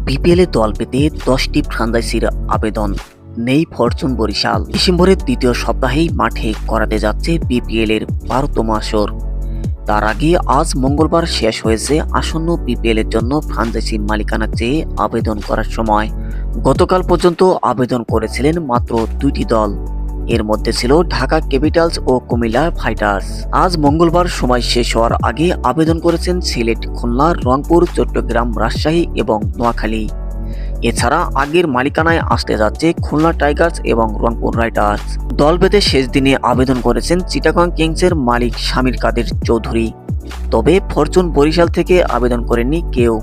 বিপিএলে দল পেতে 10টি ফ্রাঞ্চাইজির আবেদন নেই ফরচুন বরিশাল। ডিসেম্বরের দ্বিতীয় সপ্তাহেই মাঠে করাতে যাচ্ছে বিপিএল এর 12তম আসর। তার আগে আজ মঙ্গলবার শেষ হয়েছে আসন্ন বিপিএল এর জন্য ফ্রাঞ্চাইজি মালিকানা চেয়ে আবেদন করার সময়। গতকাল পর্যন্ত আবেদন করেছিলেন মাত্র 2টি দল। এর মধ্যে ছিল ঢাকা ক্যাপিটালস ও কুমিল্লা ফাইটার্স। আজ মঙ্গলবার সময় শেষ হওয়ার আগে আবেদন করেছেন সিলেট, খুলনা, রংপুর, চট্টগ্রাম, রাজশাহী এবং নোয়াখালী। এছাড়া আগের মালিকানায় আসতে যাচ্ছে খুলনা টাইগার্স এবং রংপুর রাইডার্স। দল পেতে শেষ দিনে আবেদন করেছেন চিটাগং কিংসের মালিক শামীর কাদের চৌধুরী। তবে ফরচুন বরিশাল থেকে আবেদন করেননি কেউ।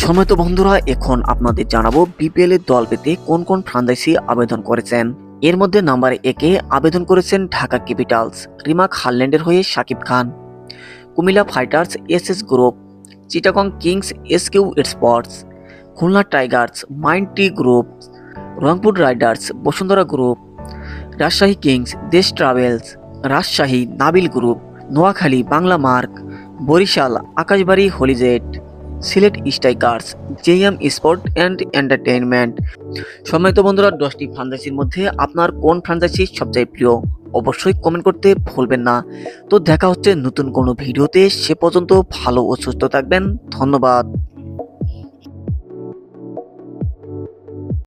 সম্মানিত বন্ধুরা, এখন আপনাদের জানাবো বিপিএল এর দল পেতে কোন কোন ফ্রাঞ্চাইজি আবেদন করেছেন। এর মধ্যে নাম্বার 1-এ আবেদন করেছেন ঢাকা ক্যাপিটালস, রিমাক হারল্যান্ডের হয়ে Shakib Khan. Cumilla fighters SS group, Chittagong kings SQ sports, Khulna tigers mind T group, Rangpur riders Bashundhara group, Rajshahi kings Desh travels, Rajshahi Nabil group, Noakhali Bangla mark, Barishal Akashbari হলিজেট, Sylhet strikers JM sport and entertainment. সম্মানিত বন্ধুরা, 10টি ফ্রাঞ্চাইজির মধ্যে আপনার কোন ফ্রাঞ্চাইজি সবচেয়ে প্রিয় অবশ্যই কমেন্ট করতে ভুলবেন না। তো দেখা হচ্ছে নতুন কোনো ভিডিওতে, সে পর্যন্ত ভালো ও সুস্থ থাকবেন। ধন্যবাদ।